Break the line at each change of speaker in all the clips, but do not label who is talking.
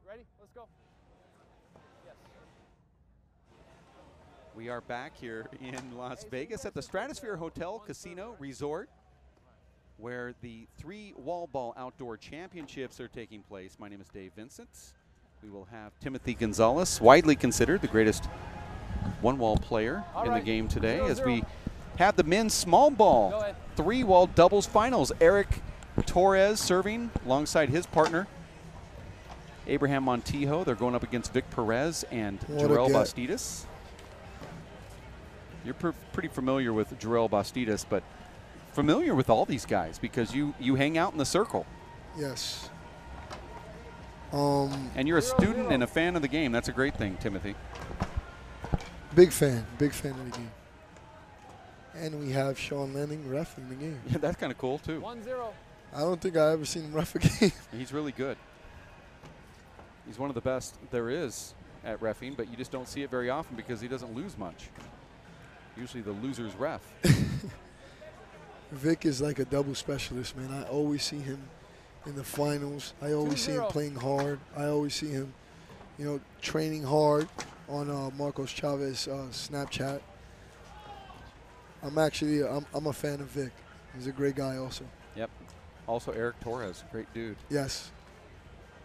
right, ready? Let's go. Yes.
We are back here in Las Vegas at the Stratosphere Hotel, Casino, Resort, where the 3 wall ball outdoor championships are taking place. My name is Dave Vincent. We will have Timothy Gonzalez, widely considered the greatest one-wall player in the game today, as we have the men's small ball 3-wall doubles finals. Eric Torres serving alongside his partner, Abraham Montijo. They're going up against Vic Perez and Gurrad Bastidas. You're pretty familiar with Gurrad Bastidas, but familiar with all these guys because you hang out in the circle.
Yes.
And you're a student and a fan of the game. That's a great thing, Timothy.
Big fan of the game. And we have Sean Lanning reffing the game.
Yeah, that's kind of cool too.
1-0.
I don't think I ever seen him ref a game.
He's really good. He's one of the best there is at reffing, but you just don't see it very often because he doesn't lose much. Usually the loser's ref.
Vic is like a double specialist, man. I always see him in the finals. I always see him playing hard. I always see him, you know, training hard on Marcos Chavez Snapchat. I'm a fan of Vic. He's a great guy also.
Yep. Also Eric Torres, great dude.
Yes.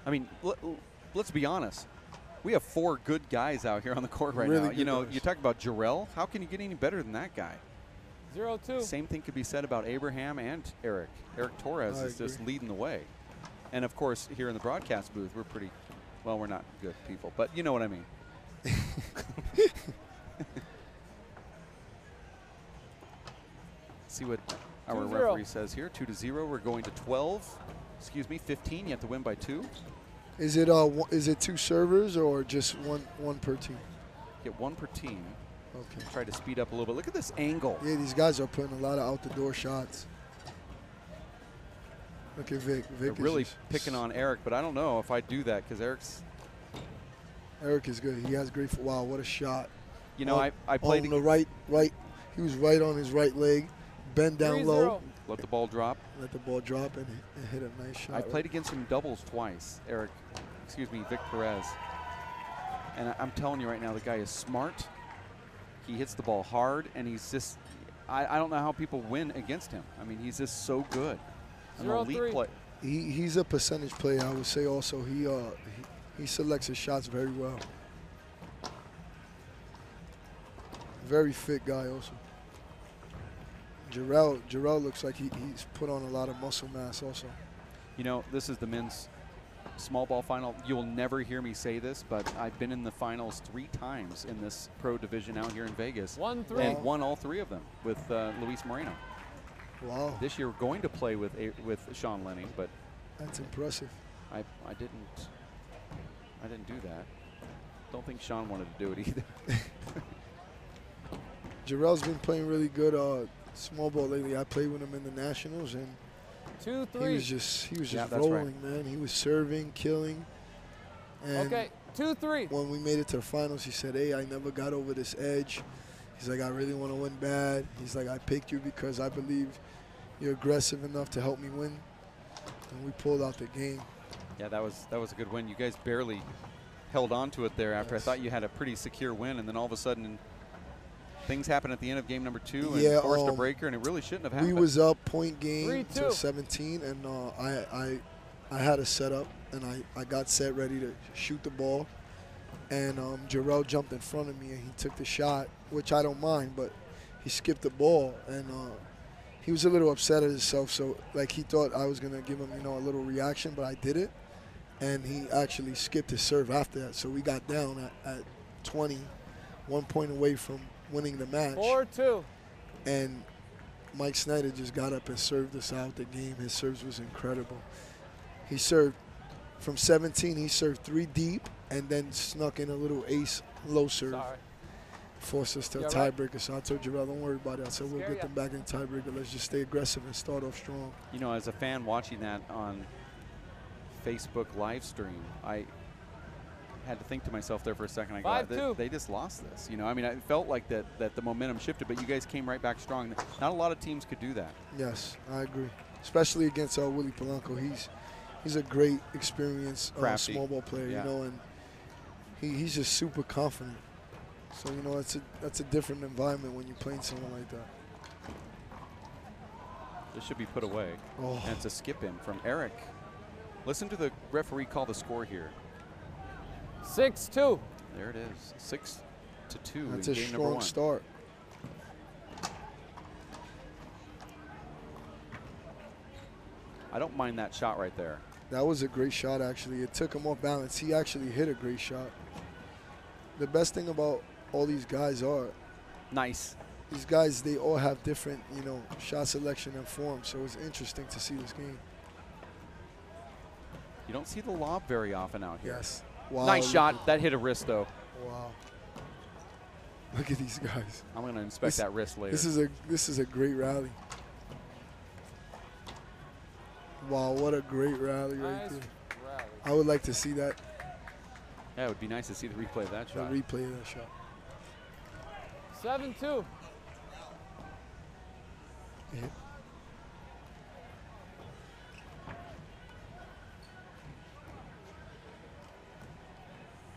I mean, let's be honest. We have 4 good guys out here on the court right now. You know, you talk about Jarrell. How can you get any better than that guy?
0-2.
Same thing could be said about Abraham and Eric. Eric Torres is just leading the way. And, of course, here in the broadcast booth, we're pretty, well, we're not good people, but you know what I mean. See what our referee says here. 2-0. We're going to 15. You have to win by 2.
Is it 2 servers or just one per team?
Get 1 per team.
Okay.
Try to speed up a little bit. Look at this angle.
Yeah, these guys are putting a lot of out-the-door shots. Look at Vic.
They're really picking on Eric, but I don't know if I do that because Eric
is good. He has great. Wow, what a shot!
You know, I played
on the right. He was right on his right leg, bend down low.
Let the ball drop.
Let the ball drop and hit a nice shot.
I played against him doubles twice. Vic Perez. And I'm telling you right now, the guy is smart. He hits the ball hard, and he's just, I don't know how people win against him. I mean, he's just so good. An elite player.
He's a percentage player, I would say also. He selects his shots very well. Very fit guy also. Gurrad looks like he's put on a lot of muscle mass also.
You know, this is the men's small ball final. You'll never hear me say this, but I've been in the finals 3 times in this pro division out here in Vegas.
1-3.
And won all 3 of them with Luis Moreno.
Wow.
This year we're going to play with Sean Lanning, but
that's impressive.
I didn't do that. Don't think Sean wanted to do it either.
Gurrad's been playing really good small ball lately. I played with him in the Nationals, and
2-3.
He was just rolling, man. He was serving, killing. And
okay, 2-3.
When we made it to the finals, he said, "Hey, I never got over this edge." He's like, "I really want to win bad." He's like, "I picked you because I believe you're aggressive enough to help me win." And we pulled out the game.
Yeah, that was a good win. You guys barely held on to it there after.
Yes.
I thought you had a pretty secure win, and then all of a sudden things happened at the end of game number 2 and forced a breaker, and it really shouldn't have happened.
We was up point game
3-2.
to 17, and I had a setup, and I got set ready to shoot the ball, and Gurrad jumped in front of me, and he took the shot, which I don't mind, but he skipped the ball, and he was a little upset at himself, so like he thought I was gonna give him, you know, a little reaction, but I did it, and he actually skipped his serve after that, so we got down at 20, 1 point away from winning the match.
4-2.
And Mike Snyder just got up and served us out the game. His serves was incredible. He served from 17, he served 3 deep and then snuck in a little ace low serve.
Sorry.
Forced us to a tiebreaker. So I told Gurrad, don't worry about it. I said, we'll get them back in the tiebreaker. Let's just stay aggressive and start off strong.
You know, as a fan watching that on Facebook live stream, I had to think to myself there for a second. I go, they just lost this. You know, I mean, I felt like that the momentum shifted, but you guys came right back strong. Not a lot of teams could do that.
Yes, I agree. Especially against Willie Polanco. he's a great experienced
Crafty.
small ball player,
Yeah.
you know, and he's just super confident. So, you know, that's a different environment when you're playing someone like that.
This should be put away.
Oh.
And it's a skip in from Eric. Listen to the referee call the score here.
6-2.
There it is, 6-2
That's
in
a
game number
strong
1.
start.
I don't mind that shot right there.
That was a great shot, actually. It took him off balance. He actually hit a great shot. The best thing about all these guys are,
Nice.
these guys, they all have different, you know, shot selection and form. So it's interesting to see this game.
You don't see the lob very often out here.
Yes. Wow.
Nice
look
shot.
at-
That hit a wrist, though.
Wow. Look at these guys.
I'm going to inspect that wrist later.
This is a great rally. Wow, what a great rally right
Nice
there.
rally.
I would like to see that,
Yeah, it would be nice to see the replay of that
the
shot.
replay of that shot.
7-2.
Yeah.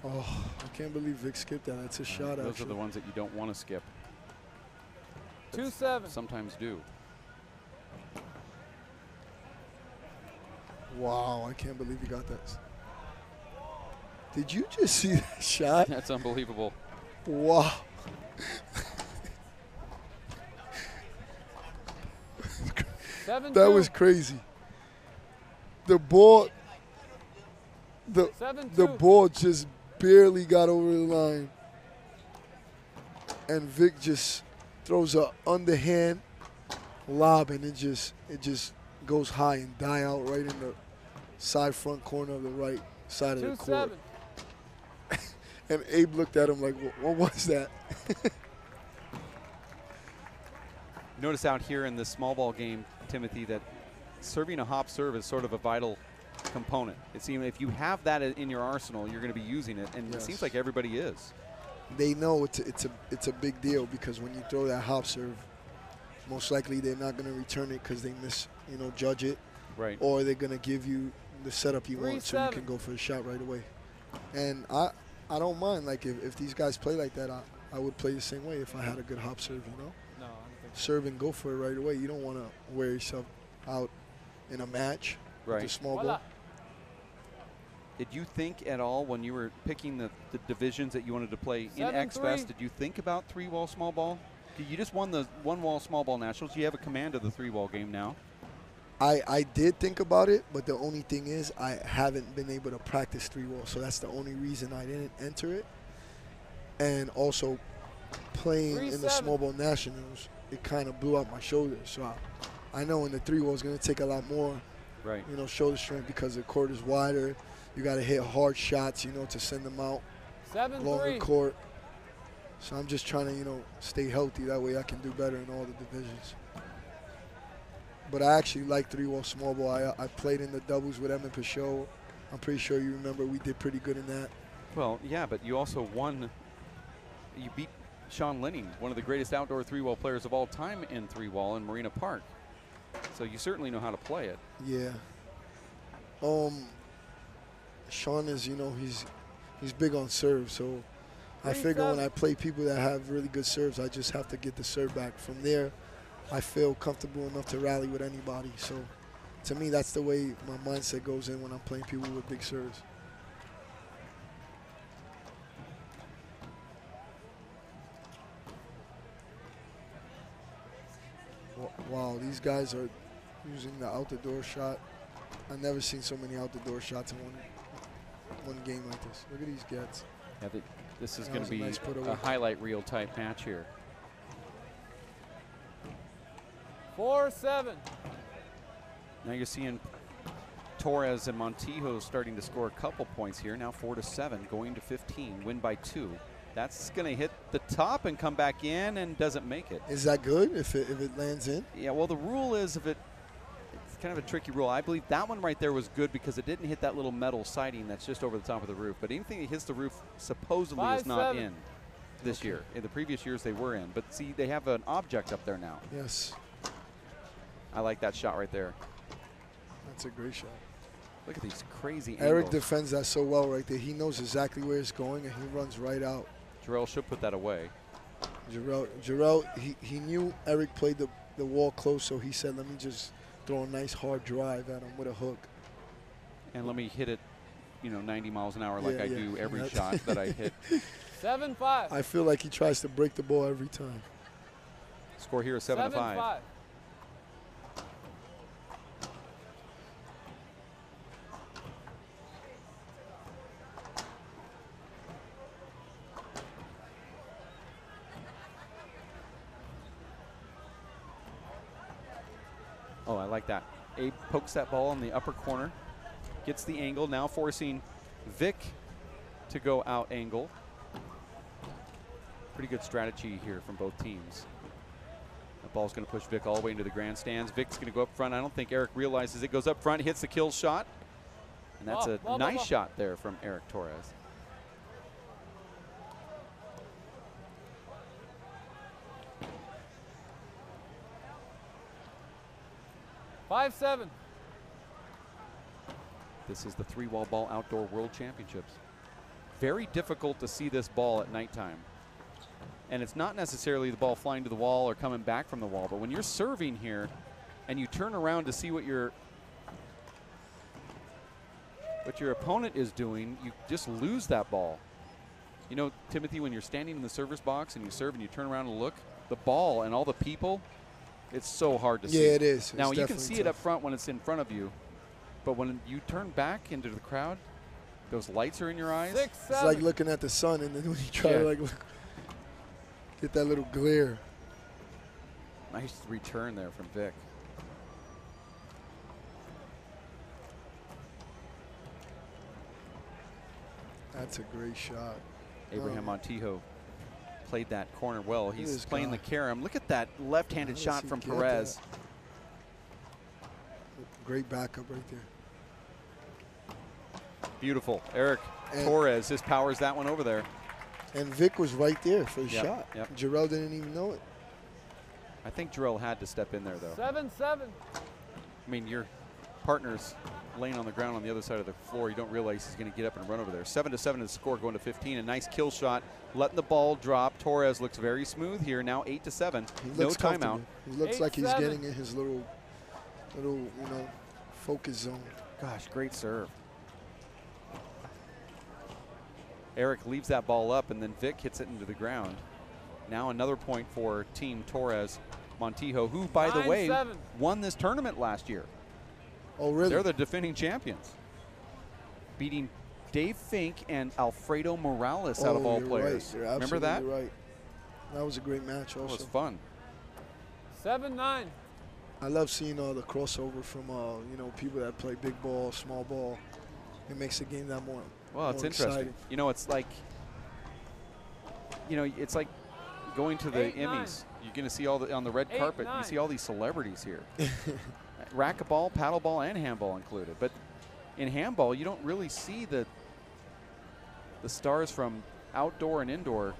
Oh, I can't believe Vic skipped that. That's a shot,
Those
actually.
are the ones that you don't want to skip.
2-7.
Sometimes do.
Wow, I can't believe he got that. Did you just see that shot?
That's unbelievable.
Wow. That was crazy. The ball, the
7-2.
ball just barely got over the line, and Vic just throws a underhand lob, and it just goes high and die out right in the side front corner of the right side of the court.
2-7.
And Abe looked at him like, what was that?
Notice out here in this small ball game, Timothy, that serving a hop serve is sort of a vital component. It seems if you have that in your arsenal, you're going to be using it, and
Yes.
it seems like everybody is.
They know it's a big deal, because when you throw that hop serve, most likely they're not going to return it because they judge it,
Right.
or they're going to give you the setup you want so you
3-7.
can go for a shot right away. And I don't mind, like, if these guys play like that, I would play the same way if I had a good hop serve, you know?
No, I don't think so.
Serve and go for it right away. You don't want to wear yourself out in a match with
Right.
a small
Voila.
ball.
Did you think at all when you were picking the divisions that you wanted to play in
7-3.
X-Fest, did you think about 3-wall small ball? You just won the 1-wall small ball nationals. You have a command of the 3-wall game now.
I did think about it, but the only thing is I haven't been able to practice 3-wall, so that's the only reason I didn't enter it. And also playing in the
3-7.
small ball nationals, it kind of blew out my shoulders. So I know in the 3-wall is going to take a lot more,
Right.
shoulder strength, because the court is wider. You got to hit hard shots, to send them out longer
7-3.
court. So I'm just trying to, stay healthy. That way I can do better in all the divisions. But I actually like 3-wall small ball. I played in the doubles with Emin Pachot. I'm pretty sure you remember we did pretty good in that.
Well, yeah, but you also won. You beat Sean Lenning, one of the greatest outdoor 3-wall players of all time in 3-wall in Marina Park. So you certainly know how to play it.
Yeah. Sean is, he's big on serve. So I figure when I play people that have really good serves, I just have to get the serve back. From there, I feel comfortable enough to rally with anybody. So to me, that's the way my mindset goes in when I'm playing people with big serves. Wow, these guys are using the out-the-door shot. I've never seen so many out-the-door shots in one game like this. Look at these gets.
Yeah, this is
That
going
was
to
a
be
nice put away.
a highlight reel type match here.
4-7.
Now you're seeing Torres and Montijo starting to score a couple points here. Now 4-7, going to 15, win by 2. That's going to hit the top and come back in and doesn't make it.
Is that good if it lands in?
Yeah, well, the rule is it's kind of a tricky rule. I believe that one right there was good because it didn't hit that little metal siding that's just over the top of the roof. But anything that hits the roof supposedly is not
5-7.
in this year. In the previous years, they were in. But see, they have an object up there now.
Yes.
I like that shot right there.
That's a great shot.
Look at these crazy
Eric
angles.
defends that so well right there. He knows exactly where it's going, and he runs right out.
Jarrell should put that away.
Jarrell, he knew Eric played the wall close, so he said, let me just throw a nice hard drive at him with a hook.
And let me hit it, 90 miles an hour like I do every shot that I hit.
7-5.
I feel like he tries to break the ball every time.
Score here is 7-5.
7-5.
Oh, I like that. Abe pokes that ball in the upper corner, gets the angle, now forcing Vic to go out angle. Pretty good strategy here from both teams. That ball's going to push Vic all the way into the grandstands. Vic's going to go up front. I don't think Eric realizes it. Goes up front, hits the kill shot. And that's a nice shot there from Eric Torres.
Five, 7.
This is the 3-wall ball outdoor world championships. Very difficult to see this ball at nighttime. And it's not necessarily the ball flying to the wall or coming back from the wall, but when you're serving here and you turn around to see what your opponent is doing, you just lose that ball. Timothy, when you're standing in the server's box and you serve and you turn around and look, the ball and all the people, it's so hard to see.
Yeah, it is.
Now, you can see it up front when it's in front of you, but when you turn back into the crowd, those lights are in your eyes.
6, 7.
It's like looking at the sun, and then when you try to look, get that little glare.
Nice return there from Vic.
That's a great shot.
Abraham Montijo played that corner well. He's
this
playing
guy.
the carom. Look at that left-handed
How does
shot
he
from
get
Perez.
that? Great backup right there.
Beautiful. Eric
And-
Torres just powers that one over there.
And Vic was right there for his
Yep,
shot.
yep.
Jarrell didn't even know it.
I think Jarrell had to step in there, though.
7, 7.
I mean, your partner's laying on the ground on the other side of the floor. You don't realize he's going to get up and run over there. 7-7 is the score, going to 15. A nice kill shot, letting the ball drop. Torres looks very smooth here. Now 8-7.
He
No
looks
timeout.
comfortable. He looks like he's
8-7.
getting in his little, focus zone.
Gosh, great serve. Eric leaves that ball up, and then Vic hits it into the ground. Now another point for Team Torres Montijo, who, by the way,
9-7.
won this tournament last year.
Oh, really?
They're the defending champions, beating Dave Fink and Alfredo Morales out of all
you're
players.
Right. You're
Remember that?
absolutely right. That was a great match
That
also.
was fun.
7-9.
I love seeing all the crossover from people that play big ball, small ball. It makes the game that more.
Well, it's
more
interesting.
exciting.
It's like, it's like going to the
8-9.
Emmys. You're going to see on the red
8-9.
carpet. You see all these celebrities here. Racquetball, paddleball, and handball included. But in handball, you don't really see the stars from outdoor and indoor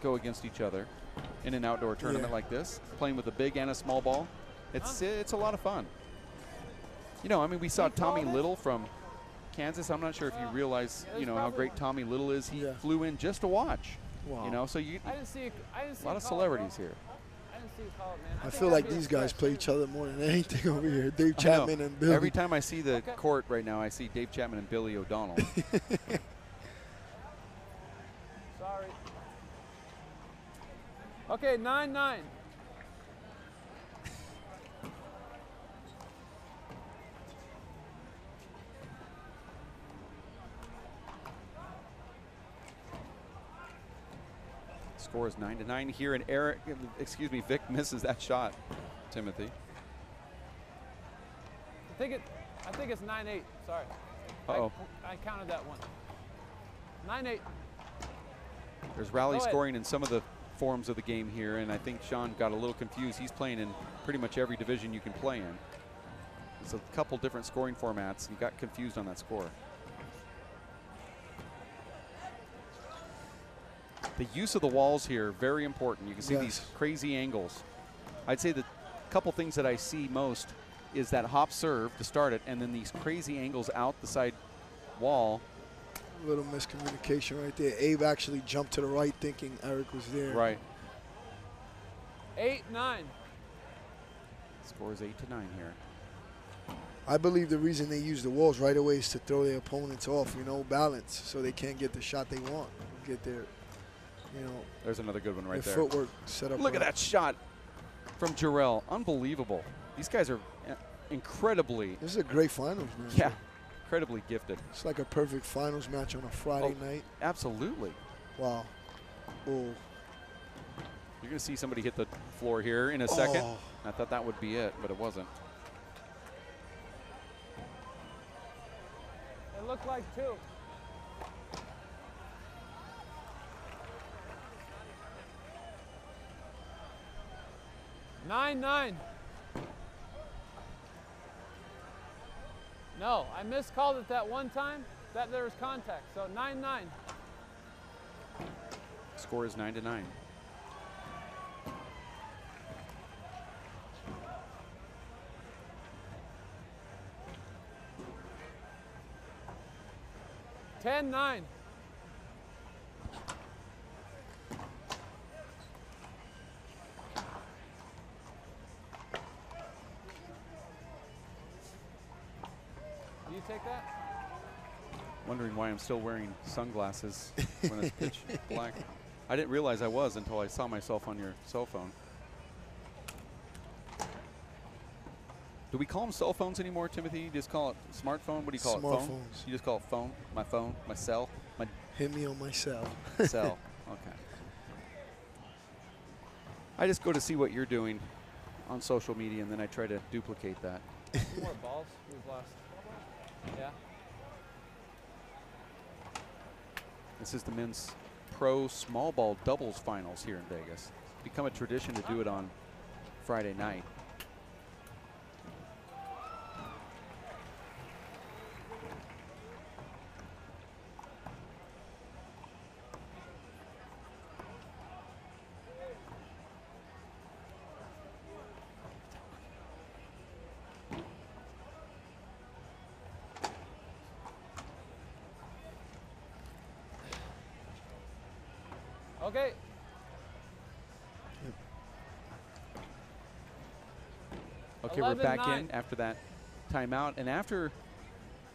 go against each other in an outdoor tournament like this, playing with a big and a small ball. It's a lot of fun. We saw Tommy Little from Kansas. I'm not sure if you realize, how great Tommy Little is. He flew in just to watch.
Wow.
So you
I didn't see
a lot of celebrities here.
I didn't see you call it, man.
I
think
feel
that'd
like
be a
these guys
stretch.
play each other more than anything over here. Dave
I
Chapman
know.
and Billy.
Every time I see the court right now, I see Dave Chapman and Billy O'Donnell.
Sorry. Okay, 9-9.
Score is 9-9 here, and Vic misses that shot. Timothy.
I think it's 9-8. Sorry.
Uh-oh.
I counted that one. 9-8.
There's rally
Go ahead.
scoring in some of the forms of the game here, and I think Sean got a little confused. He's playing in pretty much every division you can play in. It's a couple different scoring formats. He got confused on that score. The use of the walls here, very important. You can see these crazy angles. I'd say the couple things that I see most is that hop serve to start it, and then these crazy angles out the side wall.
A little miscommunication right there. Abe actually jumped to the right thinking Eric was there.
Right.
8-9.
Score is 8-9 here.
I believe the reason they use the walls right away is to throw their opponents off, you know, balance, so they can't get the shot they want. Get their, you know.
There's another good one right there.
Footwork set up.
Look at that shot from Gurrad. Unbelievable. These guys are incredibly.
This is a great finals match.
Yeah, incredibly gifted.
It's like a perfect finals match on a Friday night.
Absolutely.
Wow. Oh.
You're going to see somebody hit the floor here in a second. I thought that would be it, but it wasn't.
It looked like 2. Nine. No, I miscalled it that one time. That there was contact. So 9-9.
Score is 9-9.
Ten, 9. Do you take that?
Wondering why I'm still wearing sunglasses when it's pitch black. I didn't realize I was until I saw myself on your cell phone. Do we call them cell phones anymore, Timothy? You just call it smartphone? What do you call it? Phone?
Smartphones.
You just call it phone? My cell? My
Hit me on my cell.
cell. Okay. I just go to see what you're doing on social media, and then I try to duplicate that.
2 more balls. We've lost. Yeah.
This is the men's pro small ball doubles finals here in Vegas. It's become a tradition to do it on Friday night.
Okay.
Okay, we're back
11-9.
in after that timeout. And after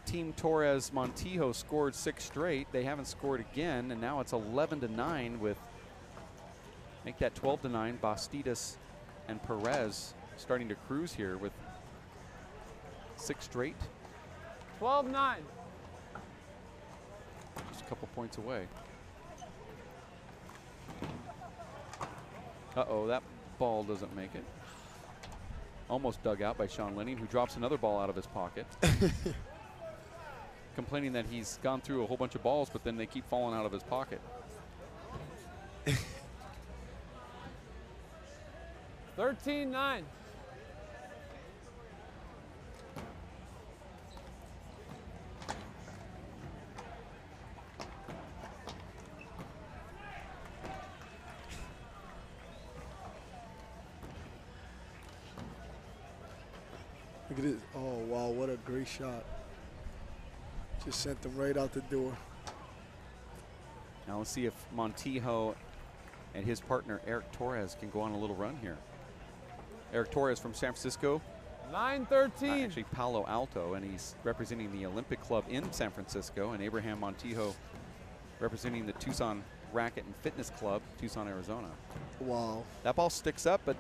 Team Torres Montijo scored 6 straight, they haven't scored again. And now it's 11-9 with, make that 12-9. Bastidas and Perez starting to cruise here with 6 straight.
12-9.
Just a couple points away. Uh-oh, that ball doesn't make it. Almost dug out by Sean Lenning, who drops another ball out of his pocket. Complaining that he's gone through a whole bunch of balls, but then they keep falling out of his pocket.
13-9.
Look at this. Oh, wow, what a great shot. Just sent them right out the door.
Now let's see if Montijo and his partner Eric Torres can go on a little run here. Eric Torres from San Francisco.
9-13.
Actually Palo Alto, and he's representing the Olympic Club in San Francisco, and Abraham Montijo representing the Tucson Racket and Fitness Club, Tucson, Arizona.
Wow.
That ball sticks up, but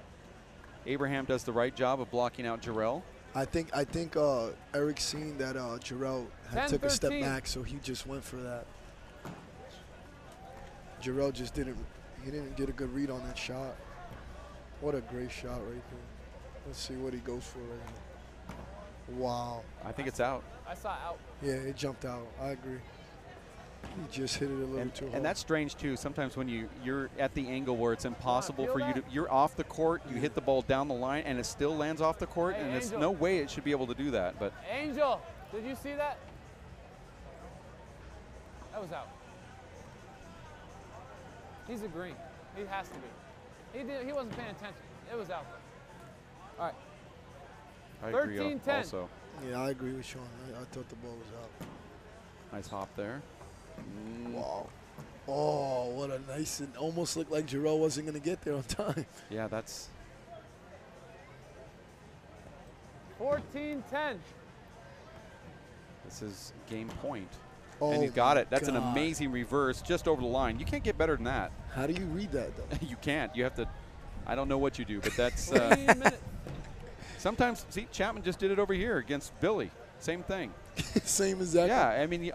Abraham does the right job of blocking out Gurrad.
I think Eric seen that Gurrad had took a step back, so he just went for that. Gurrad just didn't get a good read on that shot. What a great shot right there. Let's see what he goes for right now. Wow.
I think it's out.
I saw out.
Yeah, it jumped out. I agree. He just hit it a little too hard.
And that's strange too. Sometimes when you're at the angle where it's impossible for you to, you're off the court, you hit the ball down the line, and it still lands off the court, and there's no way it should be able to do that. But
Angel, did you see that? That was out. He's agreeing. He has to be. He wasn't paying attention. It was out there. All right.
I agree
13-10.
also.
Yeah, I agree with Sean. I thought the ball was out.
Nice hop there.
Wow. Oh, what a nice, it almost looked like Gurrad wasn't going to get there on time.
Yeah, that's
14-10.
this is game point.
Oh,
and he's got
my
it. That's an
God.
amazing reverse just over the line. You can't get better than that.
How do you read that, though?
You can't. You have to, I don't know what you do, but that's,
3 minutes.
sometimes, see, Chapman just did it over here against Billy. Same thing.
Same exactly.
Yeah, I mean,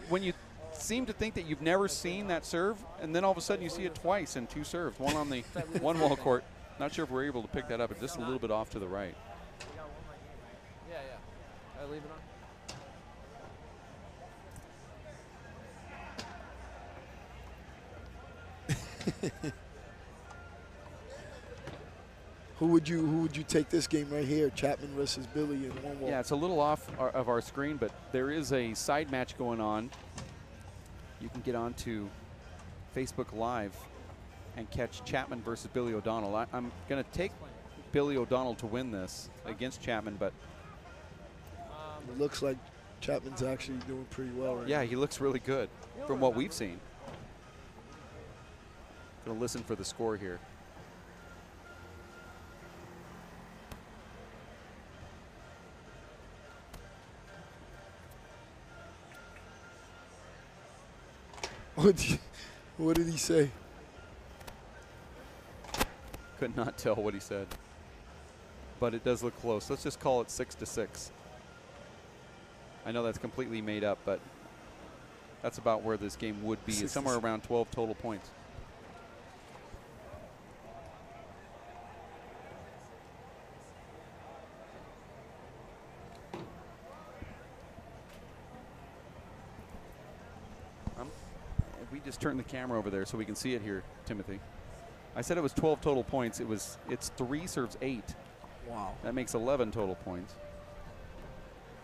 when you seem to think that you've never seen that serve, and then all of a sudden you see it twice in 2 serves, one on the one wall court. Not sure if we're able to pick that up, but just a little bit off to the right.
Yeah, yeah. I leave it on.
Who would you take this game right here? Chapman versus Billy in one wall.
Yeah, it's a little off of our screen, but there is a side match going on. You can get onto Facebook Live and catch Chapman versus Billy O'Donnell. I'm going to take Billy O'Donnell to win this against Chapman, but
It looks like Chapman's actually doing pretty well right
yeah,
now.
he looks really good from what we've seen. Going to listen for the score here.
What did he say?
Could not tell what he said, but it does look close. Let's just call it 6-6. I know that's completely made up, but that's about where this game would be. It's somewhere around 12 total points. We just turned the camera over there so we can see it here, Timothy. I said it was 12 total points. It's 3 serves 8.
Wow.
That makes 11 total points.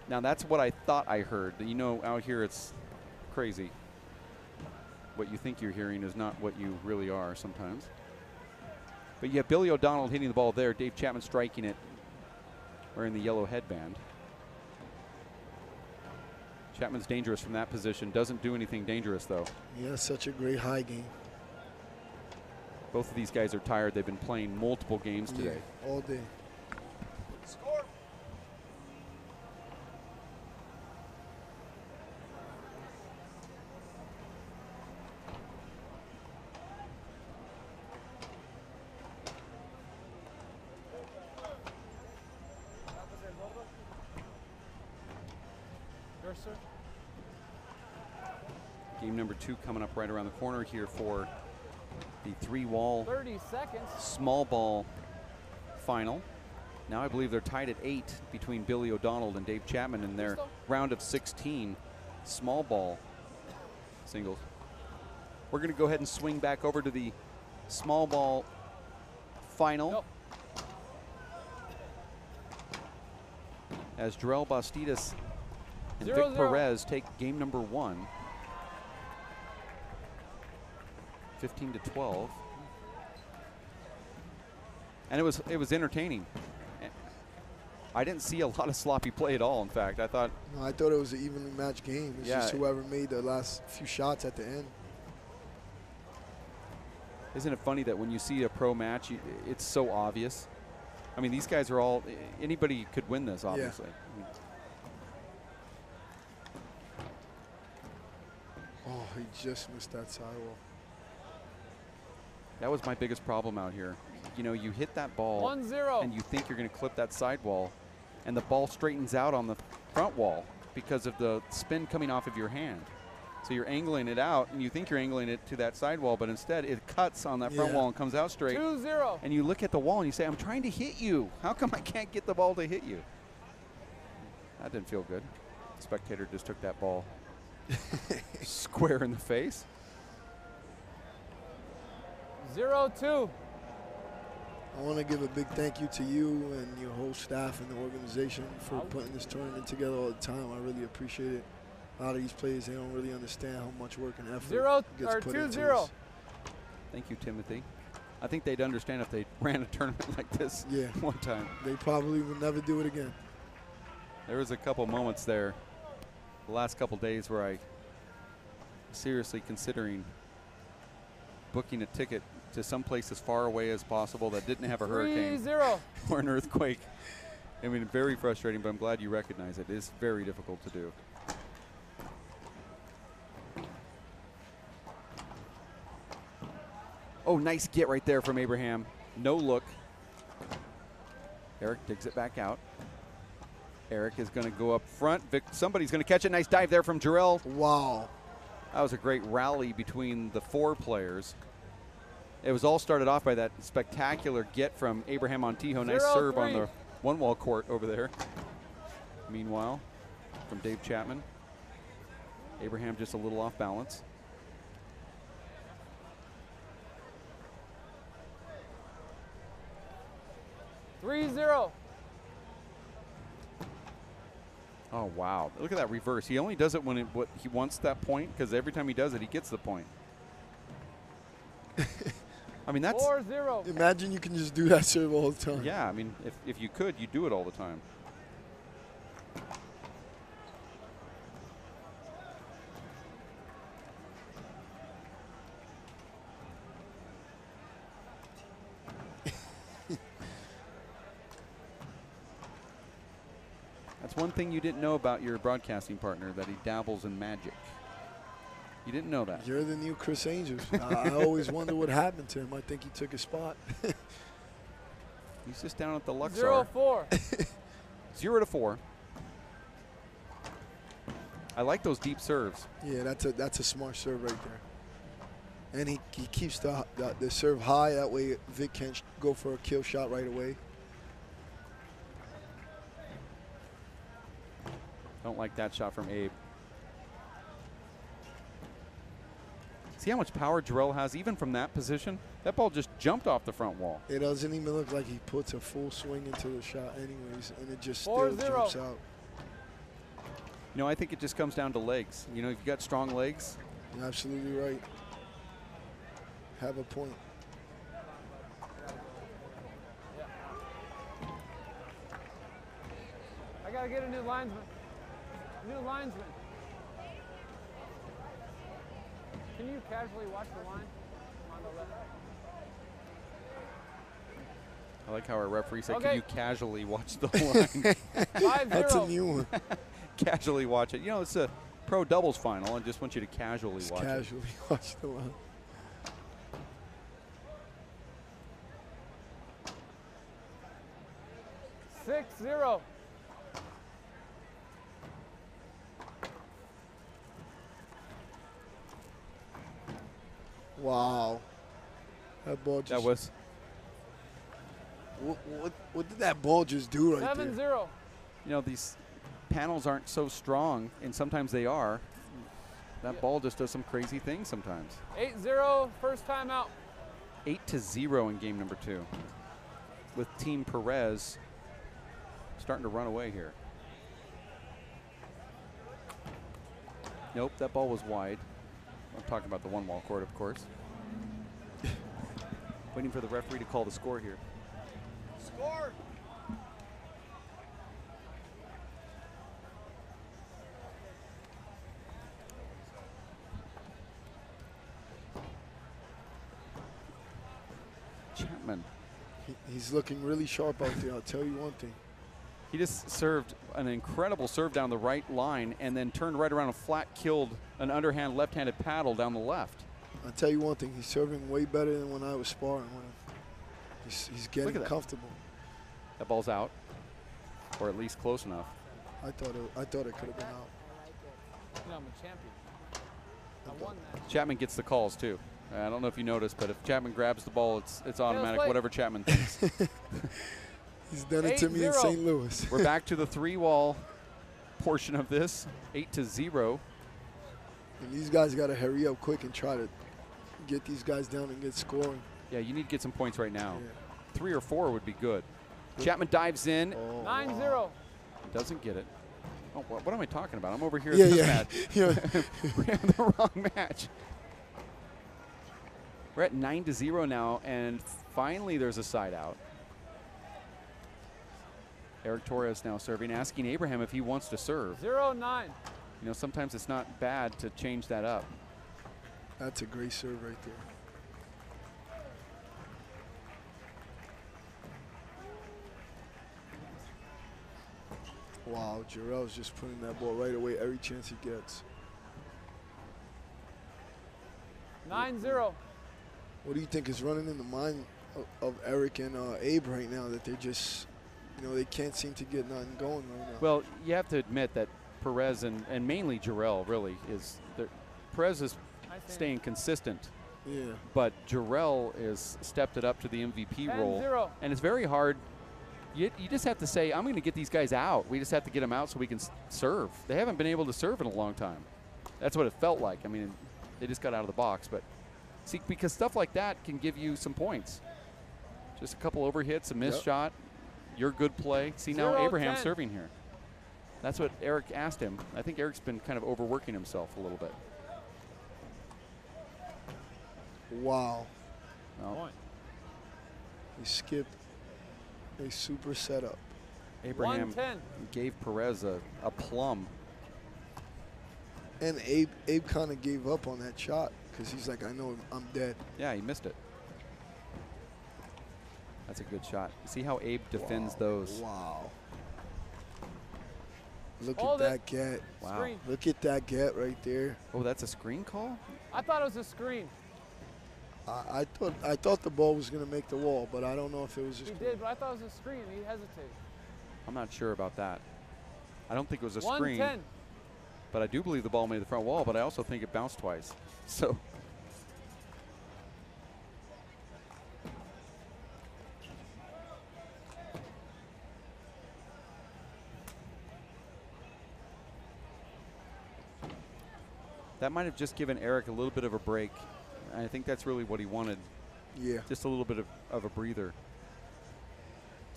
Now that's what I thought I heard. You know, out here it's crazy. What you think you're hearing is not what you really are sometimes. But you have Billy O'Donnell hitting the ball there. Dave Chapman striking it, wearing the yellow headband. Chapman's dangerous from that position. Doesn't do anything dangerous, though.
Yeah, such a great high game.
Both of these guys are tired. They've been playing multiple games today.
Yeah, all day.
Score. Your serve.
Game number 2 coming up right around the corner here for the 3-wall
30 seconds.
small ball final. Now I believe they're tied at 8 between Billy O'Donnell and Dave Chapman in their round of 16 small ball singles. We're going to go ahead and swing back over to the small ball final.
Nope.
As Jarrell Bastidas and
0-0.
Vic Perez take game number 1. 15-12. And it was entertaining. I didn't see a lot of sloppy play at all, in fact. I thought
it was an evenly matched game. It's just whoever made the last few shots at the end.
Isn't it funny that when you see a pro match, it's so obvious? I mean, these guys are all, anybody could win this, obviously.
Yeah. Oh, he just missed that sidewall.
That was my biggest problem out here. You know, you hit that ball
1-0.
and you think you're going to clip that sidewall, and the ball straightens out on the front wall because of the spin coming off of your hand. So you're angling it out, and you think you're angling it to that sidewall, but instead it cuts on that front wall and comes out straight.
2-0.
And you look at the wall and you say, I'm trying to hit you. How come I can't get the ball to hit you? That didn't feel good. The spectator just took that ball square in the face.
0-2.
I want to give a big thank you to you and your whole staff and the organization for putting this tournament together all the time. I really appreciate it. A lot of these players, they don't really understand how much work and effort gets put into this.
2-0.
Thank you, Timothy. I think they'd understand if they ran a tournament like this one time.
They probably would never do it again.
There was a couple moments there the last couple days where I seriously considering booking a ticket to some place as far away as possible that didn't have a hurricane or an earthquake. I mean, very frustrating, but I'm glad you recognize it. It is very difficult to do. Oh, nice get right there from Abraham. No look. Eric digs it back out. Eric is going to go up front. Somebody's going to catch it. Nice dive there from Jarrell.
Wow.
That was a great rally between the 4 players. It was all started off by that spectacular get from Abraham Montijo. Nice serve on the one-wall court over there. Meanwhile, from Dave Chapman. Abraham just a little off balance.
(3-0).
Oh, wow. Look at that reverse. He only does it when he wants that point, because every time he does it, he gets the point. I mean, that's...
4-0.
Imagine you can just do that serve all the time.
Yeah, I mean, if you could, you'd do it all the time. That's one thing you didn't know about your broadcasting partner, that he dabbles in magic. You didn't know that.
You're the new Kris Angels. I always wonder what happened to him. I think he took his spot.
He's just down at the Luxor.
0-4.
0-4. I like those deep serves.
Yeah, that's a smart serve right there. And he keeps the serve high. That way Vic can't go for a kill shot right away.
Don't like that shot from Abe. See how much power Jarrell has even from that position? That ball just jumped off the front wall.
It doesn't even look like he puts a full swing into the shot anyways, and it just still jumps out.
You know, I think it just comes down to legs. You know, if you've got strong legs.
You're absolutely right. Have a point.
I got to get a new linesman. New linesman. Can you casually watch the line on the left?
I like how our referee said, can you casually watch the line?
5-0.
That's a new one.
Casually watch it. You know, it's a pro doubles final. I just want you to casually watch it.
Casually watch the line.
(6-0).
Wow. That ball just...
That was...
What did that ball just do right there?
7-0.
You know, these panels aren't so strong, and sometimes they are. That ball just does some crazy things sometimes.
8-0, first time out.
8-0 in game number 2. With Team Perez starting to run away here. Nope, that ball was wide. I'm talking about the one-wall court, of course. Waiting for the referee to call the score here.
Score!
Chapman.
He's looking really sharp out there, I'll tell you one thing.
He just served an incredible serve down the right line and then turned right around and flat killed an underhand left-handed paddle down the left.
I'll tell you one thing, he's serving way better than when I was sparring with him. He's getting comfortable.
That ball's out, or at least close enough.
I thought it could have been out.
You know, I'm a champion. I won that.
Chapman gets the calls too. I don't know if you noticed, but if Chapman grabs the ball, it's automatic, whatever Chapman thinks.
He's done it to me in St. Louis.
We're back to the 3-wall portion of this, 8-0.
And these guys got to hurry up quick and try to get these guys down and get scoring.
Yeah, you need to get some points right now.
Yeah.
3 or 4 would be good. Chapman dives in.
9-0.
Doesn't get it. Oh, what am I talking about? I'm over here
Yeah,
at this
yeah.
match. We're in the wrong match. We're at 9-0 now, and finally there's a side out. Eric Torres now serving, asking Abraham if he wants to serve.
0-9.
You know, sometimes it's not bad to change that up.
That's a great serve right there. Wow, Jarrell's just putting that ball right away every chance he gets.
9-0.
What do you think is running in the mind of Eric and Abe right now, that they're just, you know, they can't seem to get nothing going right now?
Well, you have to admit that Perez and mainly Jarrell really is, Perez is staying consistent.
Yeah.
But Jarrell is stepped it up to the MVP role.
10-0.
And it's very hard. You just have to say, I'm going to get these guys out. We just have to get them out so we can serve. They haven't been able to serve in a long time. That's what it felt like. I mean, they just got out of the box. But see, because stuff like that can give you some points. Just a couple overhits, a missed shot, your good play. See, now
0-10.
Abraham's serving here. That's what Eric asked him. I think Eric's been kind of overworking himself a little bit.
Wow.
Well,
He skipped a super setup.
Abraham
110.
gave Perez a plum.
And Abe kind of gave up on that shot because he's like, I know I'm dead.
Yeah, he missed it. That's a good shot. See how Abe defends those.
Wow. Look
Hold
at
it.
that get.
Wow.
Screen.
Look at that get right there.
Oh, that's a screen call?
I thought it was a screen.
I thought the ball was going to make the wall, but I don't know if it was just.
He did, but I thought it was a screen. He hesitated.
I'm not sure about that. I don't think it was a
110.
screen, but I do believe the ball made the front wall, but I also think it bounced twice. So. That might have just given Eric a little bit of a break. I think that's really what he wanted.
Yeah.
Just a little bit of a breather.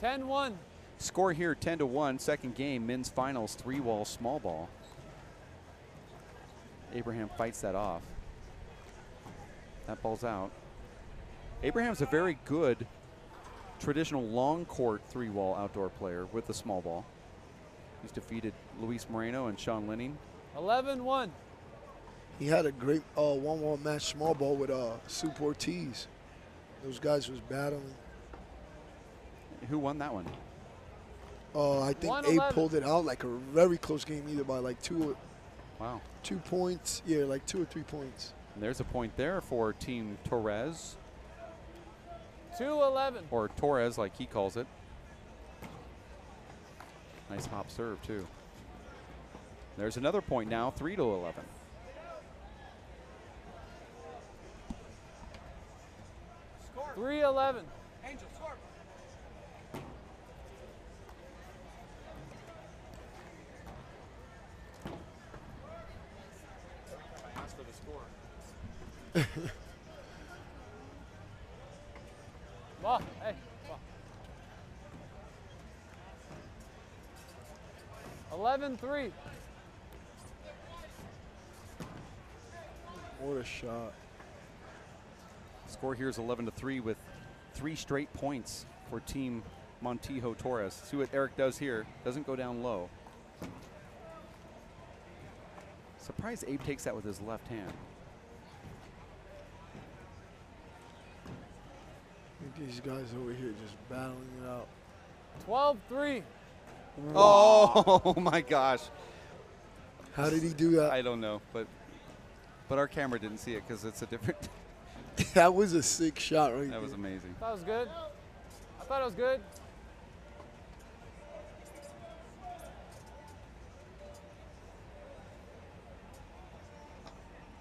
10-1.
Score here 10-1. Second game, men's finals, 3-wall, small ball. Abraham fights that off. That ball's out. Abraham's a very good traditional long court 3-wall outdoor player with the small ball. He's defeated Luis Moreno and Sean Linning.
11-1.
He had a great one-wall match small ball with Sup Ortiz. Those guys was battling.
Who won that one?
I think
111.
Abe pulled it out like a very close game, either by like 2 points. Yeah, like 2 or 3 points.
And there's a point there for Team Torres.
2-11.
Or Torres, like he calls it. Nice hop serve, too. There's another point now, 3-11.
3-11.
Angel, score. I asked for the score.
Ball. Hey. Ball. 11-3.
What a shot.
Score here is 11-3 with 3 straight points for Team Montijo Torres. See what Eric does here. Doesn't go down low. Surprised Abe takes that with his left hand.
These guys over here just battling it out.
12-3.
Wow. Oh my gosh.
How did he do that?
I don't know, but our camera didn't see it because it's a different.
That was a sick shot right there.
That was amazing.
That was good. I thought it was good.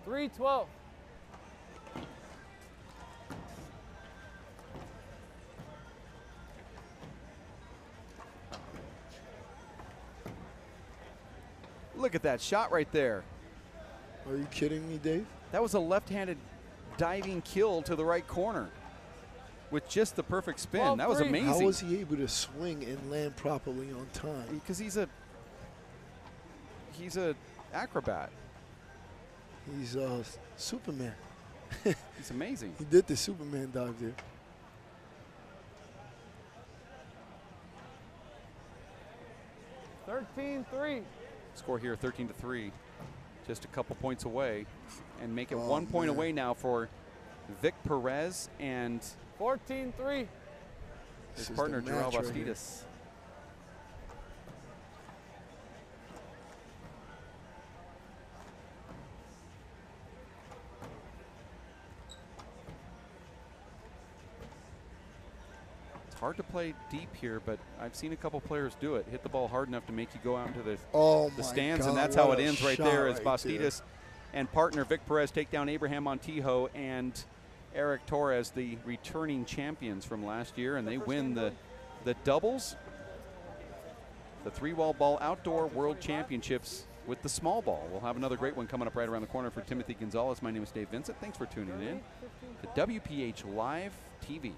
$3-12.
Look at that shot right there.
Are you kidding me, Dave?
That was a left-handed diving kill to the right corner with just the perfect spin. That was
12-3.
amazing.
How was he able to swing and land properly on time?
Because he's a acrobat.
He's Superman.
He's amazing.
He did the Superman dive there.
$13-3.
Score here 13-3. Just a couple points away. And make it
Oh,
1 point
man.
away now for Vic Perez and
14-3.
his
This is
partner,
the
Gurrad
match right here.
Bastidas. It's hard to play deep here, but I've seen a couple players do it. Hit the ball hard enough to make you go out into the
Oh
the
my
stands,
God,
and that's how
what
it
a
ends right
shot
there as
right
Bastidas and partner Vic Perez take down Abraham Montijo and Eric Torres, the returning champions from last year, and they win the doubles, the 3-wall ball outdoor world championships with the small ball. We'll have another great one coming up right around the corner for Timothy Gonzalez. My name is Dave Vincent. Thanks for tuning in to WPH Live TV.